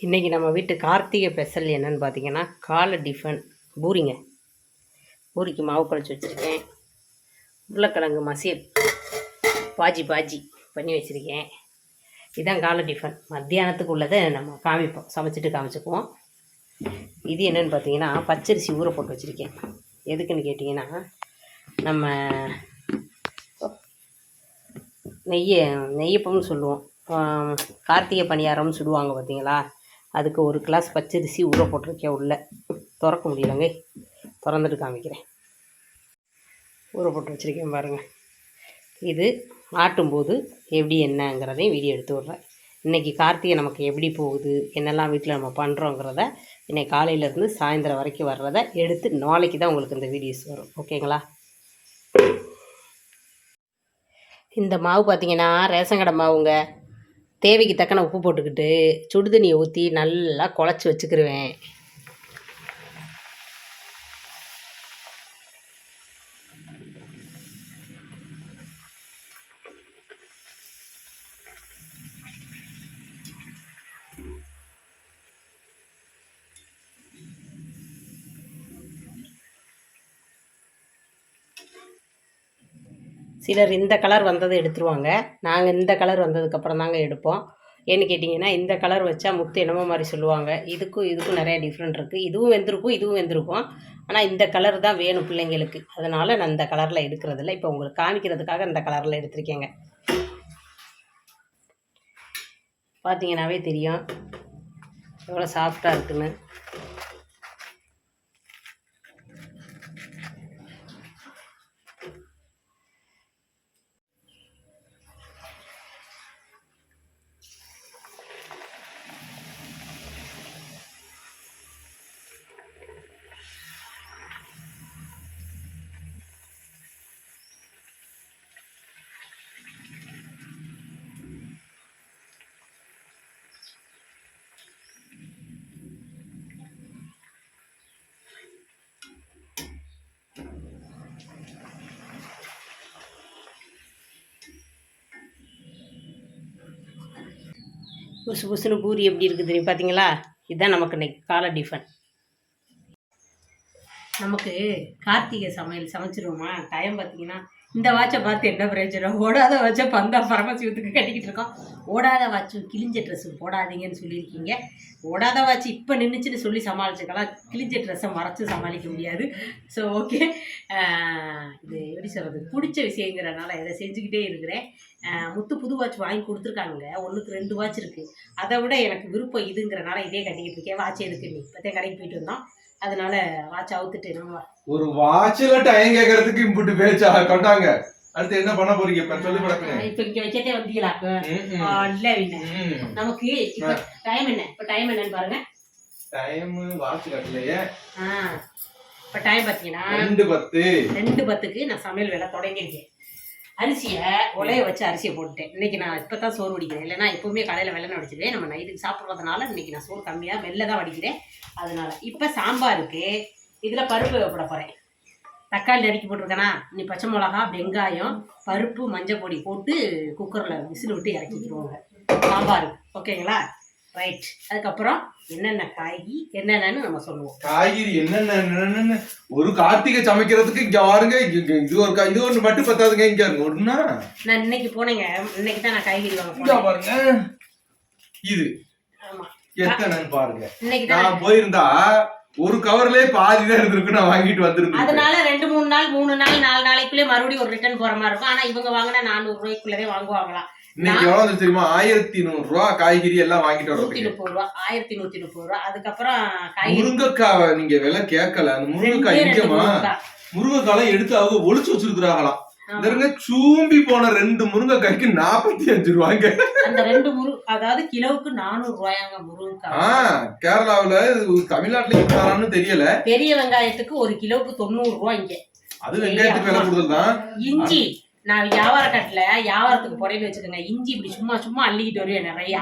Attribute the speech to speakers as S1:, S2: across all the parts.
S1: இன்றைக்கி நம்ம வீட்டு கார்த்திகை ஸ்பெஷல் என்னென்னு பார்த்தீங்கன்னா காலை டிஃபன் பூரிங்க. பூரிக்கு மாவு குழச்சி வச்சுருக்கேன். உருளைக்கிழங்கு மசியல் பாஜி பண்ணி வச்சுருக்கேன். இதுதான் காலை டிஃபன். மத்தியானத்துக்கு உள்ளதை நம்ம சமைச்சிட்டு இது என்னென்னு பார்த்தீங்கன்னா பச்சரிசி ஊற போட்டு வச்சுருக்கேன். எதுக்குன்னு கேட்டிங்கன்னா நம்ம நெய்யப்பம்னு சொல்லுவோம், கார்த்திகை பணியாரம்னு சுடுவாங்க பார்த்தீங்களா, அதுக்கு ஒரு கிளாஸ் பச்சரிசி ஊற போட்டிருக்கேன். உள்ளே திறக்க முடியலங்க, திறந்துட்டு காமிக்கிறேன். ஊற போட்டு வச்சுருக்கேன் பாருங்கள். இது ஆட்டும்போது எப்படி என்னங்கிறதையும் வீடியோ எடுத்து விட்றேன். இன்றைக்கி கார்த்திகை நமக்கு எப்படி போகுது, என்னெல்லாம் வீட்டில் நம்ம பண்ணுறோங்கிறத இன்றைக்கி காலையிலேருந்து சாயந்தரம் வரைக்கும் வர்றதை எடுத்து நாளைக்கு தான் உங்களுக்கு இந்த வீடியோஸ் வரும். ஓகேங்களா? இந்த மாவு பார்த்திங்கன்னா ரேஷன் கடை மாவுங்க. தேவைக்கு தக்கன உப்பு போட்டுக்கிட்டு சுடு தண்ணியை ஊற்றி நல்லா குழச்சி வச்சுக்கிருவேன். சிலர் இந்த கலர் வந்ததை எடுத்துருவாங்க. நாங்கள் இந்த கலர் வந்ததுக்கப்புறம் தாங்க எடுப்போம். ஏன்னு கேட்டிங்கன்னா இந்த கலர் வச்சா முத்து என்னமோ மாதிரி சொல்லுவாங்க. இதுக்கும் நிறையா டிஃப்ரெண்ட் இருக்குது. இதுவும் வெந்திருக்கும். ஆனால் இந்த கலர் தான் வேணும் பிள்ளைங்களுக்கு. அதனால் நான் இந்த கலரில் எடுக்கிறதில்ல. இப்போ உங்களுக்கு காமிக்கிறதுக்காக இந்த கலரில் எடுத்திருக்கேங்க. பார்த்தீங்கன்னாவே தெரியும் எவ்வளோ சாஃப்டாக இருக்குன்னு. புசுன்னு பூரி எப்படி இருக்குது பார்த்தீங்களா? இதுதான் நமக்கு இன்னைக்கு காலை டிஃபன். நமக்கு கார்த்திகை சமைச்சிருவோமா? டைம் பார்த்தீங்கன்னா இந்த வாட்சை பார்த்து என்ன பிரயோஜனம்? ஓடாத வாட்சை பந்தா பரமசிவத்துக்கு கட்டிக்கிட்டு இருக்கோம். ஓடாத வாட்சு கிழிஞ்ச ட்ரெஸ்ஸு போடாதீங்கன்னு சொல்லியிருக்கீங்க. ஓடாத வாட்சி இப்போ நின்றுச்சுன்னு சொல்லி சமாளிச்சுக்கலாம். கிழிஞ்ச ட்ரெஸ்ஸை மறைச்சு சமாளிக்க முடியாது. ஸோ ஓகே, இது எப்படி சொல்கிறது, பிடிச்ச விஷயங்கிறனால இதை செஞ்சுக்கிட்டே இருக்கிறேன். முத்து புது வாட்ச் வாங்கி கொடுத்துருக்காங்க. 1க்கு 2 வாட்ச் இருக்குது. அதை விட எனக்கு விருப்பம் இதுங்கிறனால இதே கட்டிக்கிட்டு இருக்கேன். வாட்ச் எதுக்கு நீ இப்போதான் கடைக்கு போயிட்டு வந்தோம், அதனால வாட்ச் அவுத்துட்டு நம்ம
S2: ஒரு வாட்ச்ல டைம் கேக்குறதுக்கு இம்புட்டு பேச்சா கொண்டாங்க. அடுத்து என்ன பண்ண போறீங்க? இப்ப சொல்லி பழக்கணும்.
S1: இப்ப இங்க வைக்கதே வந்தீங்களா? இல்ல இல்ல, நமக்கு இப்ப டைம் என்ன? இப்ப டைம் என்னன்னு பாருங்க.
S2: டைம் வாட்ச் கட்டலையே.
S1: இப்ப டைம் பாத்தீங்கன்னா 2:10க்கு நான் சமையல் வேலை தொடங்கிருக்கேன். அரிசியை உலைய வச்சு அரிசியை போட்டுட்டேன். இன்னைக்கு நான் இப்பதான் சோறு வடிக்கிறேன். இல்லைன்னா எப்பவுமே கடையில வெள்ளனை வடிச்சிருவேன். நம்ம நைட்டுக்கு சாப்பிட்றதுனால இன்னைக்கு நான் சோறு கம்மியா மெல்ல தான் வடிக்கிறேன். அதனால இப்ப சாம்பாருக்கு இதுல பருப்பு வைப்பட போறேன். தக்காளி நறுக்கி போட்டிருக்கேனா, நீ பச்சை மிளகா, வெங்காயம், பருப்பு, மஞ்சள் பொடி போட்டு குக்கரில் விசில் விட்டு இறக்கிக்கிடுவோங்க சாம்பார். ஓகேங்களா? ரைட். அதுக்கப்புறம் என்னென்ன காய்கறி என்னென்னு நம்ம சொல்லுவோம்.
S2: காய்கறி என்னென்ன ஒரு கார்த்திகை சமைக்கிறதுக்கு இங்க பாருங்க. இது ஒன்று மட்டும் பத்தாதுங்க. இங்க ஒண்ணா
S1: நான் இன்னைக்கு போனேங்க. இன்னைக்கு தான் நான் காய்கறி வாங்க
S2: பாருங்க. இது எத்தனைன்னு பாருங்க. இன்னைக்கு நான் போயிருந்தா ஒரு கவர்லயே பாதி தான் இருந்திருக்கு. நான் வாங்கிட்டு வந்திருக்கேன்.
S1: அதனால 2-3 நாள் 3 நாள் 4 நாளைக்குள்ளே மறுபடியும் ஒரு ரிட்டர்ன் போற மாதிரி இருக்கும். ஆனா இவங்க வாங்கினா 400 ரூபாய்க்குள்ளவே வாங்குவாங்களாம்.
S2: இன்னைக்கு எவ்வளவு தெரியுமா? 1100 ரூபா காய்கறி எல்லாம் வாங்கிட்டு வரோம்.
S1: 130 ரூபா, 1130 ரூபா. அதுக்கப்புறம்
S2: முருங்கைக்காய் நீங்க விலை கேட்கல. அந்த முருங்கைக்காய் இங்கமா முருங்கைக்காய் எடுத்து அவங்க ஒளிச்சு வச்சிருக்காங்களாம். சூம்பி போன 2 முருங்கைக்காய்க்கு 45 ரூபாய்ங்க.
S1: அந்த 2 அதாவது கிலோவுக்கு 400 ரூபாயாங்க முருங்கைக்காய்.
S2: கேரளாவுல தமிழ்நாட்டுல தெரியல.
S1: பெரிய வெங்காயத்துக்கு 1 கிலோவுக்கு 90 ரூபாய். இங்க
S2: அது வெங்காயத்துக்கு விலை கூடுதல் தான்.
S1: இஞ்சி நான் வியாபாரத்துக்கு புறையில வச்சுக்கோங்க. இஞ்சி இப்படி சும்மா அள்ளிக்கிட்டு வருவேன் நிறையா.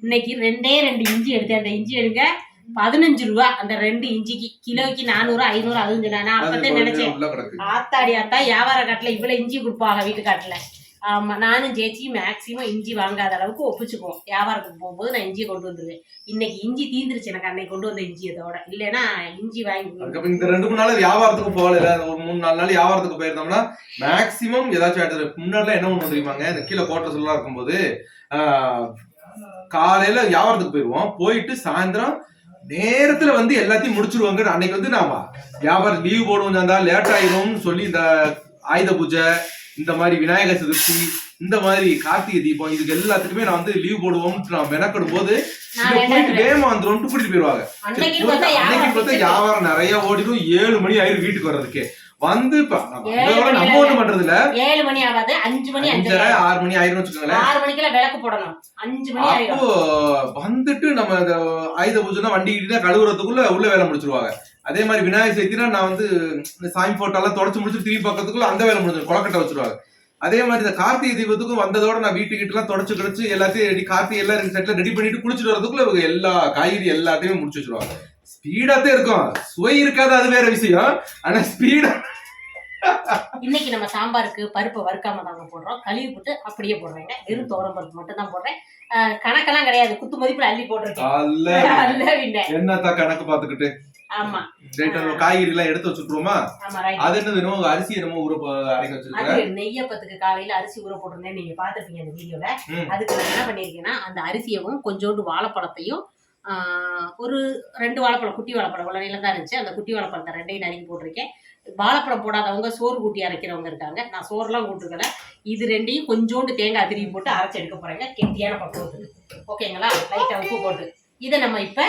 S1: இன்னைக்கு 2 இஞ்சி எடுத்தேன். அந்த இஞ்சி எடுங்க 15 ரூபா. அந்த 2 இஞ்சிக்கு கிலோக்கு 400 500 அதுவும் சொன்னா. நான் அப்பதான் நினைச்சேன், ஆத்தாடி ஆத்தா வியாபார காட்டுல இவ்வளவு இஞ்சி கொடுப்பாங்க வீட்டு காட்டுல. ஆமா, நானும் சேச்சி மேக்சிமம் இஞ்சி வாங்காத அளவுக்கு ஒப்பிச்சுக்குவோம். வியாபாரத்துக்கு போகும்போது நான் இஞ்சியை கொண்டு வந்துருவேன். இன்னைக்கு இஞ்சி தீந்துருச்சு எனக்கு, அன்னைக்கு கொண்டு வந்த இஞ்சியதோட. இல்லைன்னா இஞ்சி வாங்கி
S2: அதுக்கப்புறம் இந்த 2-3 நாள் வியாபாரத்துக்கு போகல, ஒரு 3-4 நாள் வியாபாரத்துக்கு போயிருந்தோம்னா மேக்சிமம் ஏதாச்சும் எடுத்து முன்னாடிலாம் என்ன ஒண்ணு தெரியுமாங்க, இந்த கீழே கோட்டை சொல்லலாம் இருக்கும்போது காலையில வியாபாரத்துக்கு போயிருவோம். போயிட்டு சாயந்தரம் நேரத்துல வந்து எல்லாத்தையும் முடிச்சிருவாங்க. அன்னைக்கு வந்து நாம வியாபாரம் லீவ் போடுவோம், லேட் ஆயிடும்னு சொல்லி இந்த ஆயுத பூஜை, இந்த மாதிரி விநாயகர் சதுர்த்தி, இந்த மாதிரி கார்த்திகை தீபம், இதுக்கு எல்லாத்துக்குமே நான் வந்து லீவ் போடுவோம்னு நான் மெனக்கிடும் போது வேகமா வந்துடும் கூட்டிட்டு போயிருவாங்க. அன்னைக்கு பார்த்தா வியாபாரம் நிறைய ஓடிடும். 7 மணி ஆயிரும் வீட்டுக்கு வர்றதுக்கு. வந்து நம்ம ஒண்ணு பண்றது இல்ல,
S1: 7 மணி ஆகாது, 5 மணி
S2: 6 மணி ஆயிரும் வச்சுக்கோங்களேன்.
S1: 6 மணிக்கெல்லாம் விளக்கு போடணும், 5 மணி ஆயிரும்.
S2: அப்போ வந்துட்டு நம்ம இந்த ஆயுத பூஜைனா வண்டி கிட்ட கழுவுறதுக்குள்ள உள்ள வேலை முடிச்சிருவாங்க. அதே மாதிரி விநாயகர் சதுர்த்தினா நான் வந்து இந்த சாமி போட்டோ எல்லாம் தொடச்சு முடிச்சு திரும்பி பக்கத்துக்குள்ள அந்த வேலை முடிஞ்சிடும், கொலக்கட்டை வச்சிருவாங்க. அதே மாதிரி இந்த கார்த்திகை தீபத்துக்கும் வந்ததோட நான் வீட்டுக்கிட்ட எல்லாம் தொடச்சு கிடச்சு எல்லாத்தையும் ரெடி, கார்த்திகை எல்லாம் செட்ல ரெடி பண்ணிட்டு குளிச்சுட்டு வரதுக்குள்ள எல்லா காய்கறி எல்லாத்தையுமே முடிச்சு வச்சிருவாங்க. ஸ்பீடாத்தே இருக்கும், சுவை இருக்காது, அது வேற விஷயம். ஆனா ஸ்பீடா.
S1: இன்னைக்கு நம்ம சாம்பாருக்கு பருப்பு வறுக்காம தாங்க போடுறோம், கழுவி போட்டு அப்படியே போடுறேங்க. வெறும் தோரம் பருப்பு மட்டும் தான் போடுறேன். கணக்கெல்லாம் கிடையாது, குத்து மதிப்புல அள்ளி போட்டிருக்கேன்.
S2: என்னத்தா கணக்கு பாத்துக்கிட்டு.
S1: ஆமா,
S2: காய்கறி எல்லாம் எடுத்து வச்சுட்டுருவோமா? அது என்னது, அரிசி என்னமோ ஊற அரைக்க வச்சிருக்கேன்.
S1: நெய்யப்பத்துக்கு காலையில அரிசி ஊற போட்டிருந்தேன், நீங்க பாத்துருப்பீங்க அந்த வீடியோல. அதுக்கு நான் என்ன பண்ணிருக்கேன்னா, அந்த அரிசியவும் கொஞ்சோண்டு வாழைப்பழத்தையும், ஒரு 2 வாழைப்பழம், குட்டி வாழைப்பழம் உள்ள தான் இருந்துச்சு, அந்த குட்டி வாழைப்பழத்தை 2ஐயும் நறுக்கி போட்டிருக்கேன். வாழைப்பழம் போடாதவங்க சோறு கூட்டி அரைக்கிறவங்க இருக்காங்க, நான் சோறுலாம் கூட்டுக்கல. இது 2ஐயும் கொஞ்சோண்டு தேங்காய் திருவி போட்டு அரைச்சி எடுக்க போறேங்க, கெட்டியான பக்குவத்துக்கு. ஓகேங்களா? லைட்டா உப்பு போட்டு இதை நம்ம இப்ப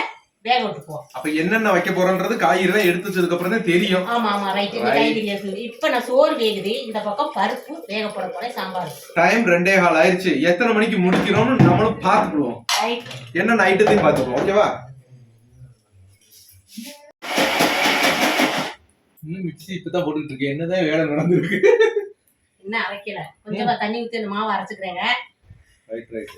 S1: வேக விட்டுக்குவோம்.
S2: அப்ப என்னென்ன வைக்க போறோம்ன்றது காய்கறி எடுத்து வச்சதுக்கு அப்புறம் தான் தெரியும்.
S1: ஆமா ஆமா, ரைட். இந்த காய்கறி இப்ப நான் சோறு வேகுது, இந்த பக்கம் பருப்பு வேக போட போறேன் சாம்பார்.
S2: டைம் 2:15 ஆயிருச்சு. எத்தனை மணிக்கு முடிக்கிறோம்னு நம்மளும் பாத்துக்குவோம். என்னென்ன ஐட்டத்தையும் பாத்துக்குவோம். ஓகேவா? மிக்ஸி இப்பதான் போட்டுட்டு இருக்கேன். என்னதான் வேலை நடந்துருக்கு?
S1: என்ன அரைக்கல, கொஞ்சமா தண்ணி ஊத்தி அந்த மாவை அரைச்சுக்கிறேங்க.
S2: Right right.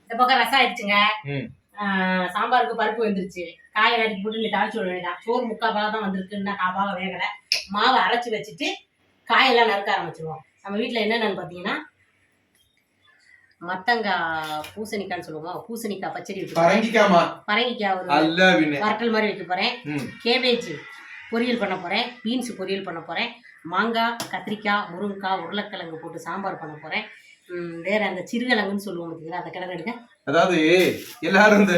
S1: இந்த பக்கம் ரசம் ஆயிடுச்சுங்க. சாம்பாருக்கு பருப்பு வந்துருச்சு. காயை நறுக்கி போட்டு தாளிச்சு விட வேண்டாம். சோறு 3/4 பாகம் தான் வந்திருக்குன்னா 1/4 பாகம் வேகலை. மாவை அரைச்சி வச்சுட்டு காயெல்லாம் நறுக்க ஆரம்பிச்சிருவோம். நம்ம வீட்டில் என்னென்னு பார்த்தீங்கன்னா, மத்தங்காய் பூசணிக்கான்னு சொல்லுவோம், பூசணிக்காய் பச்சடி வைக்க போறேன். பரங்கிக்காய் ஒரு வரட்டல் மாதிரி வைக்க போறேன். கேபேஜ் பொரியல் பண்ண போறேன். பீன்ஸ் பொரியல் பண்ண போறேன். மாங்காய், கத்திரிக்காய், முருங்கைக்காய், உருளைக்கிழங்கு போட்டு சாம்பார் பண்ண போறேன். வேற அந்த சிறுகிழங்குன்னு சொல்லுவோம் பார்த்தீங்களா, அதை கிளற எடுங்க.
S2: அதாவது எல்லாரும் இந்த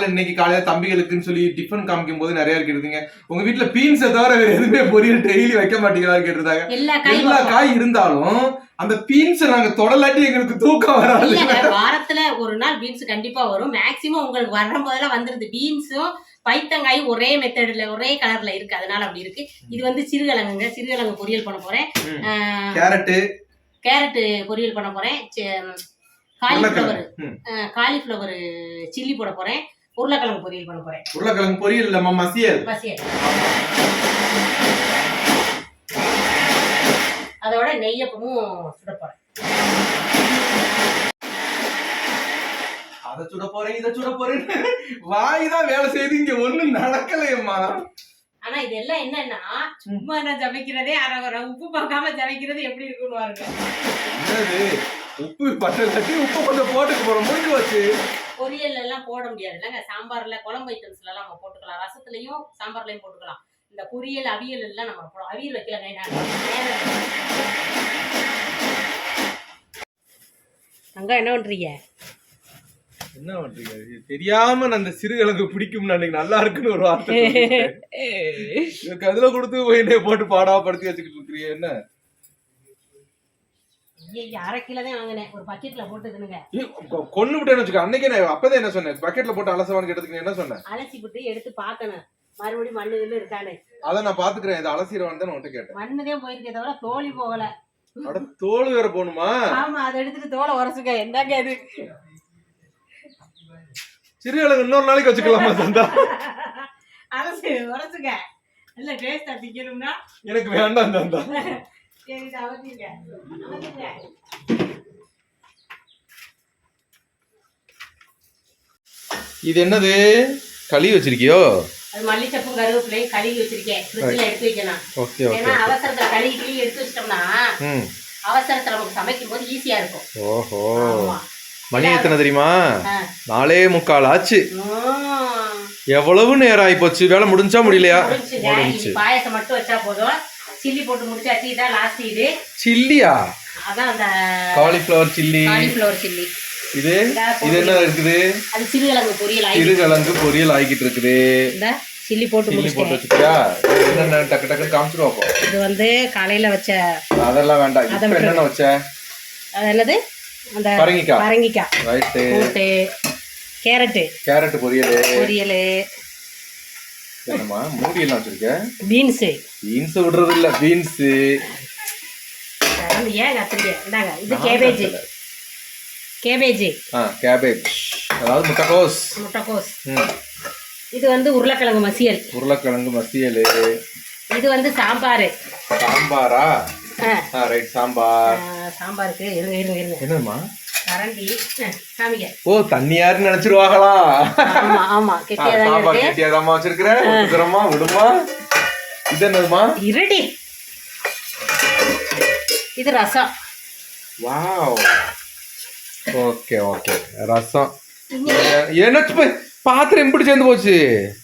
S2: இன்னைக்கு காலையில தம்பிகளுக்குன்னு சொல்லி டிஃபன் காமிக்கும் போது நிறைய கேட்டுருந்தீங்க, உங்க வீட்டுல பீன்ஸை தவிர வேற எதுவுமே பொரியல் டெய்லி வைக்க மாட்டீங்களான்னு கேட்டிருந்தாங்க. எல்லா காய் இருந்தாலும் அந்த பீன்ஸ் நாங்க தொடலாட்டி எங்களுக்கு தூக்கம் வராது.
S1: வாரத்துல ஒரு நாள் பீன்ஸ் கண்டிப்பா வரும். மேக்சிமம் உங்களுக்கு வர்ற போதெல்லாம் வந்துருது. பீன்ஸும் பைத்தங்காயும் ஒரே மெத்தட்ல ஒரே கலர்ல இருக்கு, அதனால அப்படி இருக்கு. இது வந்து சிறுகிழங்குங்க, சிறுகிழங்கு பொரியல் பண்ண போறேன். கேரட் பொரியல் பண்ண போறேன். காலிஃப்ளவர் சில்லி போட போறேன். உருளைக்கிழங்கு பொரியல் பண்ண போறேன்.
S2: உருளைக்கிழங்கு பொரியல் இல்ல மசியல்.
S1: அதோட நெய்யப்பமும் சுட போறேன்.
S2: அதை சுட போறேன், இதை சுட போறேன், வாய்தான் வேலை செய்து இங்க ஒண்ணும் நடக்கலையம்மா.
S1: ஆனா இதெல்லாம் என்னன்னா, சும்மா நான் சமைக்கிறதே அரை உப்பு பார்க்காம சமைக்கிறது எப்படி இருக்குன்னு பாருங்க.
S2: உப்பு பட்டை உப்பு கொஞ்சம் போட்டுக்கு போறோம், முடிஞ்சு வச்சு.
S1: பொரியல் எல்லாம் போட முடியாது இல்லைங்க. சாம்பார்ல குழம்பு ஐட்டம்ஸ்ல எல்லாம் நம்ம போட்டுக்கலாம், ரசத்துலயும் சாம்பார்லயும் போட்டுக்கலாம். இந்த பொரியல் அவியல் எல்லாம் நம்ம அவியல் வைக்கலங்க. அங்க என்ன பண்றீங்க?
S2: என்ன பண்றீங்க? தெரியாம நான் அந்த சிறுகிழங்கு பிடிக்கும் நல்லா இருக்குன்னு ஒரு வார்த்தை எனக்கு அதுல கொடுத்து போயிட்டே போட்டு பாடாப்படுத்தி வச்சுக்கிட்டு இருக்கிறீங்க. என்ன
S1: 1/2 கிலோ தான் வாங்கினேன், ஒரு பக்கெட்ல போட்டுக்கணுங்க.
S2: கொண்டு விட்டேன்னு வச்சுக்க. அன்னைக்கு நான் அப்பதான் என்ன சொன்னேன், பக்கெட்ல போட்டு அலசவான்னு கேட்டதுக்கு என்ன சொன்னேன்?
S1: அலசி போட்டு எடுத்து பார்க்கணும், மறுபடியும் மண்ணுல இருக்கானே.
S2: அத நான் பாத்துக்கிறேன். இது அலசிரவான்னு தான் உன்கிட்ட கேட்டேன்.
S1: மண்ணுதான் போயிருக்கே தவிர தோலி போகல.
S2: அட தோல் வேற போகணுமா?
S1: ஆமா, அதை எடுத்துட்டு தோலை உரசுக்க. என்னங்க இது?
S2: சிறுகிழங்கு இன்னொரு நாளைக்கு வச்சுக்கலாமா தந்தா?
S1: அலசி உரசுக்க. இல்ல டேஸ்டா திக்கணும்னா
S2: எனக்கு வேண்டாம் தந்தா.
S1: சரி, அவதிங்க.
S2: இது என்னது களி வச்சிருக்கியோ?
S1: அது மல்லிச்சப்பும் கருவேப்பிலையும் கழுவி வச்சிருக்கேன், ஃப்ரிட்ஜில் எடுத்து வைக்கணும்.
S2: Okay okay.
S1: ஏன்னா அவசரத்துல கழுவி எடுத்து வச்சிட்டோம்னா அவசரத்துல நமக்கு சமைக்கும் போது ஈஸியா இருக்கும்.
S2: ஓஹோ. மணி எத்தனை தெரியுமா? 4:45 ஆச்சு. எவ்வளவு நேரம் ஆகி போச்சு. வேலை முடிஞ்சா முடியலையா?
S1: முடிஞ்சு. பாயசம் மட்டும் வச்சா போதும். சில்லி போட்டு முடிச்சாச்சு. இதான் லாஸ்ட். இது
S2: சில்லியா?
S1: அதான் அந்த
S2: காலிஃப்ளவர் சில்லி.
S1: Cauliflower chilli.
S2: இது இது என்ன இருக்குது?
S1: அது சிறுகிழங்கு பொரியல்.
S2: சிறுகிழங்கு பொரியல் ஆகிட்டு இருக்குது.
S1: இந்த சில்லி போட்டு
S2: வச்சுக்கியா? என்னென்ன டக்கு டக்கு காமிச்சிருவா.
S1: இது வந்து காலையில வச்ச.
S2: அதெல்லாம் வேண்டாம். இப்போ என்னென்ன வச்ச?
S1: அது என்னது? அந்த பரங்கிக்காய் ரைட். போட்டு கேரட் பொரியல்.
S2: என்னம்மா மூடி எல்லாம் வச்சிருக்க?
S1: பீன்ஸ்
S2: விடுறது இல்ல. பீன்ஸ்
S1: ஏன் கத்திரிக்காய். இந்தாங்க இது கேபேஜ்.
S2: கேபேஜ் அதாவது முட்டைக்கோஸ்.
S1: இது வந்து உருளைக்கிழங்கு மசியல். இது வந்து சாம்பார்.
S2: சாம்பாரா? ரைட்.
S1: சாம்பாருக்கு இருங்க
S2: என்னம்மா
S1: கரண்டி காமிக்க.
S2: ஓ தண்ணியாரு நினைச்சிருவாங்களா?
S1: ஆமா
S2: கெட்டியாதாம்மா வச்சிருக்கிறேன். விடுமா. இது என்னதுமா?
S1: இருடி. இது ரசம்.
S2: வாவ். Okay okay. ரசம். என்ன பாத்திரம் எப்படி சேர்ந்து போச்சு?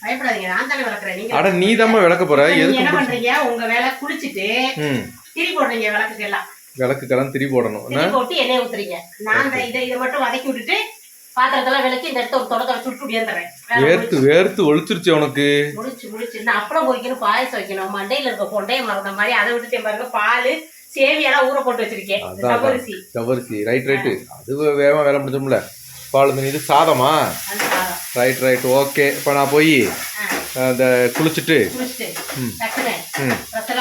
S1: பயப்படாதீங்க, நான் தானே விளக்குறேன்.
S2: அட நீ தாம்மா விளக்க போற.
S1: என்ன பண்றீங்க? உங்க வேலை குளிச்சிட்டு திரி போடுறீங்க. விளக்குக்கெல்லாம்
S2: திரி போடணும்.
S1: போட்டு எண்ணெய் ஊத்துறீங்க. நான் இதை மட்டும் வதக்கி விட்டுட்டு பாத்திரத்தெல்லாம் விளக்கி இந்த இடத்த ஒரு தொடக்க சுட்டு விடியாந்துறேன்.
S2: வேர்த்து ஒழிச்சிருச்சு உனக்கு.
S1: முடிச்சு நான் அப்புறம் பொரிக்கணும், பாயசம் வைக்கணும். மண்டையில இருக்க கொண்டைய மறந்த மாதிரி அதை விட்டுட்டேன் பாருங்க. பால் சேவியெல்லாம் ஊற போட்டு வச்சிருக்கேன்.
S2: ஜவ்வரிசி. ரைட். அது வேகமா வேலை முடிஞ்சோம்ல. பால் இது சாதமா? ரைட். ஓகே. இப்போ நான் போய் அந்த குளிச்சுட்டு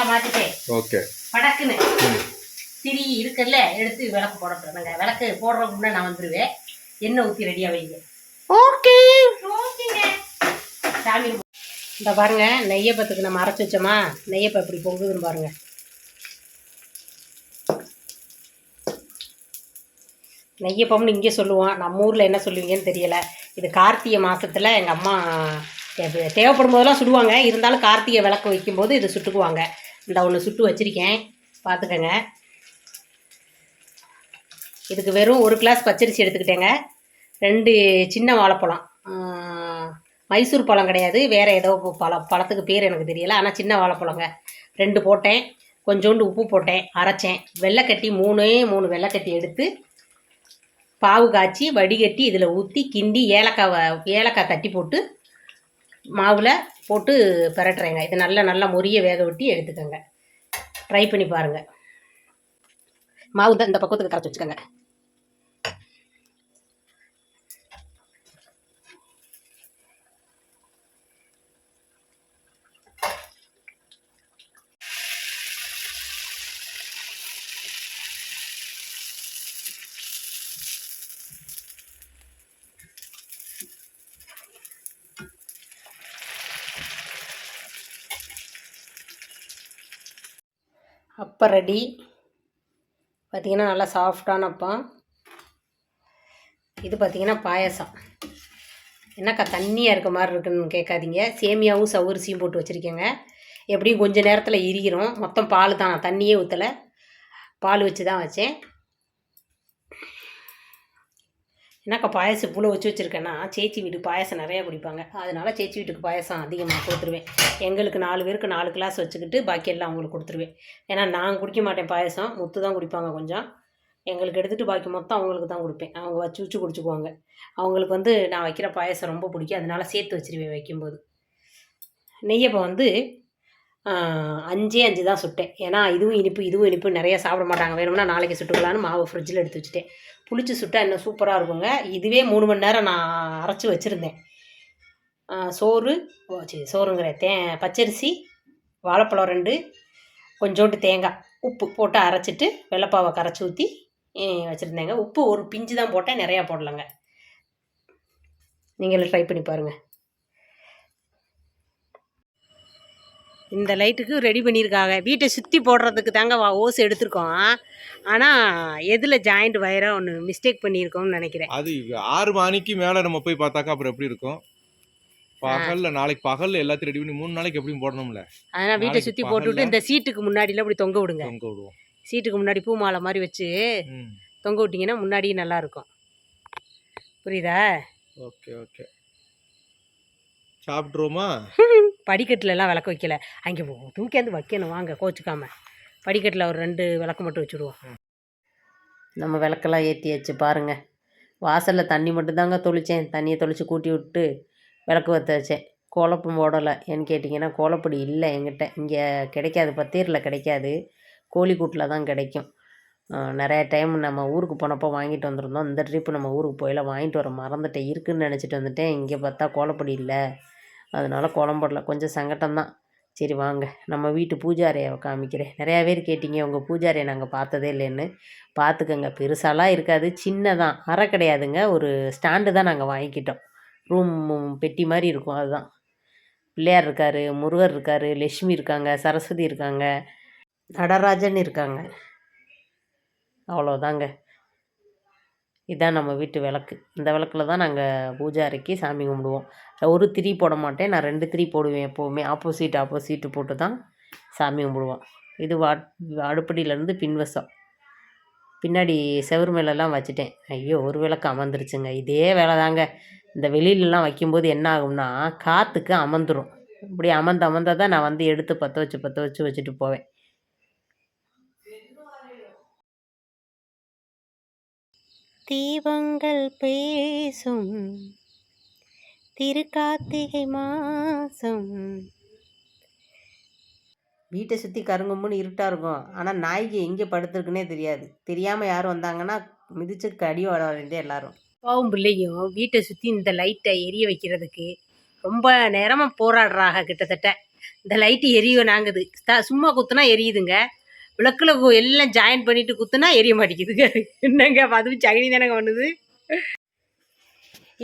S1: மாத்திட்டு
S2: ஓகே
S1: படக்குன்னு திரி இருக்குல்ல எடுத்து விளக்கு போட போறேங்க. விளக்கு போடுறதுக்கு முன்னாடி நான் வந்துருவேன். எண்ணெய் ஊற்றி ரெடியாக வைங்க. ஓகேங்க சாமி. இந்த பாருங்க நெய்யப்பத்துக்கு நம்ம அரைச்சி வச்சோமா, நெய்யப்பம் இப்படி பொங்குதுன்னு பாருங்க. நெய்யப்பம்னு இங்கே சொல்லுவோம், நம்ம ஊரில் என்ன சொல்லுவீங்கன்னு தெரியலை. இது கார்த்திகை மாதத்தில் எங்கள் அம்மா தேவைப்படும் போதெல்லாம் சுடுவாங்க. இருந்தாலும் கார்த்திகை விளக்கு வைக்கும்போது இது சுட்டுக்குவாங்க. இந்த ஒன்று சுட்டு வச்சுருக்கேன், பார்த்துக்கங்க. இதுக்கு வெறும் 1 கிளாஸ் பச்சரிசி எடுத்துக்கிட்டேங்க. 2 சின்ன வாழைப்பழம். மைசூர் பழம் கிடையாது, வேறு ஏதோ பழத்துக்கு பேர் எனக்கு தெரியலை. ஆனால் சின்ன வாழைப்பழங்க 2 போட்டேன். கொஞ்சோண்டு உப்பு போட்டேன், அரைச்சேன். வெள்ளைக்கட்டி 3 வெள்ளைக்கட்டி எடுத்து பாவு காய்ச்சி வடிகட்டி இதில் ஊற்றி கிண்டி ஏலக்காய் தட்டி போட்டு மாவில் போட்டு பிரட்டுறேங்க. இது நல்லா மொரிய வேக விட்டு எடுத்துக்கோங்க. ட்ரை பண்ணி பாருங்கள். மாவு தான் இந்த பக்கத்துக்கு கரைச்சி வச்சுக்கோங்க. அப்பம் ரெடி. பார்த்திங்கன்னா நல்லா சாஃப்டான அப்பம். இது பார்த்திங்கன்னா பாயசம். என்னக்கா தண்ணியாக இருக்க மாதிரி இருக்குன்னு கேட்காதீங்க. சேமியாவும் சவ்வரிசியும் போட்டு வச்சுருக்கேங்க. எப்படியும் கொஞ்சம் நேரத்தில் இறுகிரும். மொத்தம் பால் தான், தண்ணியே ஊற்றலை, பால் வச்சு தான் வச்சேன். என்னக்கா பாயசம் இவ்வளோ வச்சுருக்கேன்னா, சேச்சி வீட்டுக்கு பாயசம் நிறையா குடிப்பாங்க. அதனால் சேச்சி வீட்டுக்கு பாயசம் அதிகமாக கொடுத்துருவேன். எங்களுக்கு 4 பேருக்கு 4 கிளாஸ் வச்சுக்கிட்டு பாக்கி எல்லாம் அவங்களுக்கு கொடுத்துருவேன். ஏன்னா நான் குடிக்க மாட்டேன் பாயசம், முத்து தான் குடிப்பாங்க கொஞ்சம். எங்களுக்கு எடுத்துகிட்டு பாக்கி மொத்தம் அவங்களுக்கு தான் கொடுப்பேன். அவங்க வச்சு குடிச்சுக்குவாங்க. அவங்களுக்கு வந்து நான் வைக்கிற பாயசம் ரொம்ப பிடிக்கும், அதனால் சேர்த்து வச்சுருவேன் வைக்கும்போது. நெய்யப்பம் வந்து 5 தான் சுட்டேன். ஏன்னா இதுவும் இனிப்பு நிறையா சாப்பிட மாட்டாங்க. வேணும்னா நாளைக்கு சுட்டுக்கலான்னு மாவு ஃப்ரிட்ஜில் எடுத்து வச்சுட்டேன். புளிச்சு சுட்டால் இன்னும் சூப்பராக இருக்குங்க. இதுவே 3 மணி நேரம் நான் அரைச்சி வச்சுருந்தேன். பச்சரிசி, வாழைப்பழம் 2, கொஞ்சோண்டு தேங்காய், உப்பு போட்டு அரைச்சிட்டு வெள்ளைப்பாவை கரைச்சி ஊற்றி வச்சுருந்தேங்க. உப்பு ஒரு பிஞ்சு தான் போட்டேன், நிறையா போடலைங்க. நீங்களும் ட்ரை பண்ணி பாருங்கள். இந்த லைட்டுக்கு ரெடி பண்ணியிருக்காங்க. வீட்டை சுற்றி போடுறதுக்கு தாங்க ஓஸ் எடுத்திருக்கோம். ஆனால் எதில் ஜாயிண்ட் வயரை ஒன்று மிஸ்டேக் பண்ணியிருக்கோம்னு நினைக்கிறேன்.
S2: அது 6 மணிக்கு மேலே நம்ம போய் பார்த்தாக்கா அப்புறம் எப்படி இருக்கும்? நாளைக்கு பகல்ல எல்லாத்தையும் ரெடி பண்ணி 3 நாளைக்கு எப்படியும் போடணும்ல.
S1: அதனால் வீட்டை சுற்றி போட்டுவிட்டு இந்த சீட்டுக்கு முன்னாடிலாம் இப்படி தொங்க விடுங்க.
S2: விடுவோம்.
S1: சீட்டுக்கு முன்னாடி பூ மாலை மாதிரி வச்சு தொங்க விட்டிங்கன்னா முன்னாடி நல்லாயிருக்கும். புரியுதா?
S2: Okay okay. சாப்பிட்ருவோமா?
S1: படிக்கட்டுலலாம் விளக்க வைக்கல, அங்கே தூக்கியாந்து வைக்கணும். வாங்க கோச்சுக்காம படிக்கட்டில் ஒரு 2 விளக்கு மட்டும் வச்சுடுவோம். நம்ம விளக்கெல்லாம் ஏற்றியாச்சு பாருங்கள். வாசலில் தண்ணி மட்டும்தாங்க தொளித்தேன். தண்ணியை தொளித்து கூட்டி விட்டு விளக்கு வற்ற வச்சேன். கோலப்பும் போடலை. ஏன்னு கேட்டிங்கன்னா கோலப்பொடி இல்லை என்கிட்ட. இங்கே கிடைக்காது, பத்தீரில் கிடைக்காது, கோழிக்கூட்டில் தான் கிடைக்கும். நிறையா டைம் நம்ம ஊருக்கு போனப்போ வாங்கிட்டு வந்திருந்தோம். இந்த ட்ரிப்பு நம்ம ஊருக்கு போயில வாங்கிட்டு வர மறந்துட்டேன். இருக்குதுன்னு நினச்சிட்டு வந்துட்டேன். இங்கே பார்த்தா கோலப்பொடி இல்லை, அதனால் கோலம் போடல. கொஞ்சம் சங்கட்டம்தான். சரி வாங்க நம்ம வீட்டு பூஜை அறையை காமிக்கிறேன். நிறையா பேர் கேட்டிங்க உங்கள் பூஜை அறையை நாங்கள் பார்த்ததே இல்லைன்னு. பார்த்துக்கங்க, பெருசாலாம் இருக்காது, சின்னதான், அறை கிடையாதுங்க, ஒரு ஸ்டாண்டு தான் நாங்கள் வாங்கிக்கிட்டோம். ரூம் பெட்டி மாதிரி இருக்கும், அதுதான். பிள்ளையார் இருக்கார், முருகர் இருக்கார், லட்சுமி இருக்காங்க, சரஸ்வதி இருக்காங்க, நடராஜன் இருக்காங்க. அவ்வளோதாங்க. இதுதான் நம்ம வீட்டு விளக்கு. இந்த விளக்கில் தான் நாங்கள் பூஜை அறைக்கு சாமி கும்பிடுவோம். ஒரு திரி போட மாட்டேன், நான் 2 திரி போடுவேன் எப்போவுமே. ஆப்போசிட்டு போட்டு தான் சாமி கும்பிடுவோம். இது அடுப்படியிலேருந்து பின்வசம். பின்னாடி செவுரு மேலெல்லாம் வச்சுட்டேன். ஐயோ ஒரு விளக்கு அமர்ந்துருச்சுங்க. இதே வேலை தாங்க. இந்த வெளியிலலாம் வைக்கும்போது என்ன ஆகும்னா காற்றுக்கு அமர்ந்துடும். இப்படி அமர்ந்தால் தான் நான் வந்து எடுத்து பற்ற வச்சு வச்சுட்டு போவேன். தீபங்கள் பேசும் திருக்கார்த்திகை மாதம். வீட்டை சுற்றி கருங்கும்னு இருட்டாக இருக்கும். ஆனால் நாய்க்கு எங்கே படுத்துருக்குன்னே தெரியாது. தெரியாமல் யாரும் வந்தாங்கன்னா மிதிச்சு கடி வர வேண்டிய எல்லாரும். பாவும் பிள்ளையும் வீட்டை சுற்றி இந்த லைட்டை எரிய வைக்கிறதுக்கு ரொம்ப நேரமாக போராடுறாங்க. கிட்டத்தட்ட இந்த லைட்டு எரியும் நாங்குது. சும்மா குத்துனா எரியுதுங்க. விளக்குல எல்லாம் ஜாயின் பண்ணிட்டு குத்துனா எரிய மாட்டேங்குதுங்க. என்னங்க அதுவும் சகனி தானங்க பண்ணுது.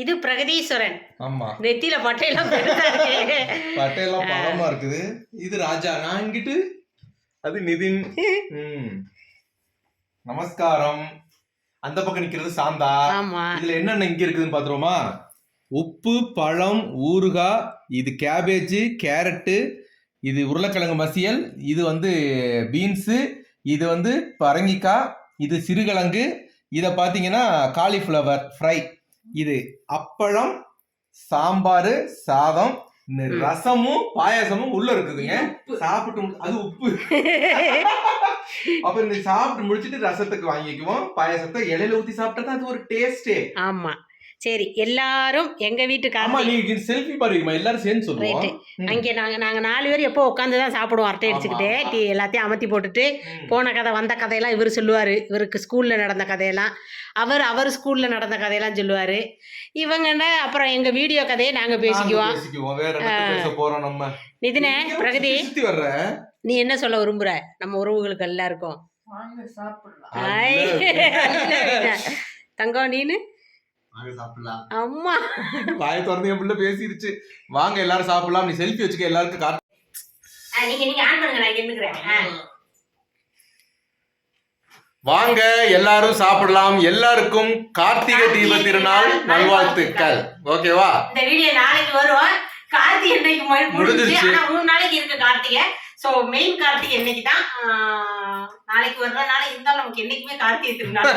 S1: இது பிரகதீஸ்வரன். ஆமா, நெத்தியில பட்டையெல்லாம் பட்டையெல்லாம் பழமா இருக்குது. இது ராஜா, நான் இங்கிட்டு அது நிதின். நமஸ்காரம். அந்த பக்கம் நிக்கிறது சாந்தா. ஆமா, இதுல என்னென்ன இங்க இருக்குதுன்னு பாத்துருவோமா? உப்பு, பழம், ஊறுகாய், இது கேபேஜ், கேரட்டு, இது உருளைக்கிழங்கு மசியல், இது வந்து பீன்ஸு, இது வந்து பரங்கிக்காய், இது சிறுகிழங்கு, இதை பார்த்தீங்கன்னா காலிஃப்ளவர் ஃப்ரை, இது அப்பளம், சாம்பார், சாதம், ரசமும் பாயாசமும் உள்ள இருக்குதுங்க. சாப்பிட்டு அது உப்பு. அப்ப இந்த சாப்பிட்டு முடிச்சிட்டு ரசத்துக்கு வாங்கிக்குவோம். பாயாசத்தை இலையில ஊத்தி சாப்பிட்டா அது ஒரு டேஸ்டே. ஆமா, சரி எல்லாரும் எங்க வீட்டுக்கு செல்ஃபி பாருங்கம்மா, எல்லாரும் சேர்ந்து சொல்லுவோம். அங்கே நாங்க 4 பேர் எப்போ உட்காந்து தான் சாப்பிடுவோம். அரட்டை அடிச்சுக்கிட்டே டீ எல்லாத்தையும் அமர்த்தி போட்டுட்டு போன கதை வந்த கதையெல்லாம் இவர் சொல்லுவார். இவருக்கு ஸ்கூல்ல நடந்த கதையெல்லாம் அவர் ஸ்கூல்ல நடந்த கதையெல்லாம் சொல்லுவார். இவங்கன்னா அப்புறம் எங்க வீடியோ கதையை நாங்க பேசிக்குவோம். நிதினே, பிரகதி, நீ என்ன சொல்ல விரும்புற நம்ம உறவுகளுக்கு எல்லாருக்கும்? தங்கம் நீனு அம்மா வாயை திறந்து என் பிள்ளை பேசிருச்சு. வாங்க எல்லாரும் சாப்பிடலாம். நீ செல்ஃபி வச்சுக்க, எல்லாருக்கும் காட்டு. நீங்க ஆன் பண்ணுங்க, நான் நின்னுக்கிறேன். வாங்க எல்லாரும் சாப்பிடலாம். எல்லாருக்கும் கார்த்திகை தீப திருநாள் நல்வாழ்த்துக்கள். ஓகேவா? இந்த வீடியோ நாளைக்கு வரும். கார்த்திகை இன்னைக்கு முடிஞ்சிருச்சு. ஆனா 3 நாளைக்கு இருக்கு கார்த்திகை. சோ மெயின் கார்த்திகை இன்னைக்கு தான். நாளைக்கு வர்றதுனால இருந்தாலும் நமக்கு என்னைக்குமே கார்த்திகை திருநாள்.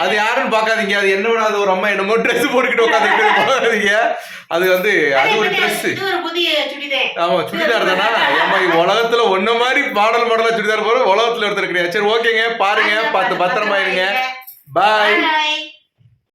S1: அது யாருன்னு பாக்காதீங்க. அது என்னோட அது ஒரு அம்மா என்னமோ ட்ரெஸ் போட்டுக்கிட்டு உட்காந்துருக்கீங்க. அது வந்து அது ஒரு ட்ரெஸ். இது ஒரு புதிய சுடிதார். ஆமா, சுடிதார் தானா? அம்மா உலகத்துல ஒன்ன மாதிரி மாடலா சுடிதார் போற உலகத்துல ஒருத்தர் கிடையாது. சரி ஓகேங்க, பாருங்க, பார்த்து பத்திரமா இருங்க. பாய்.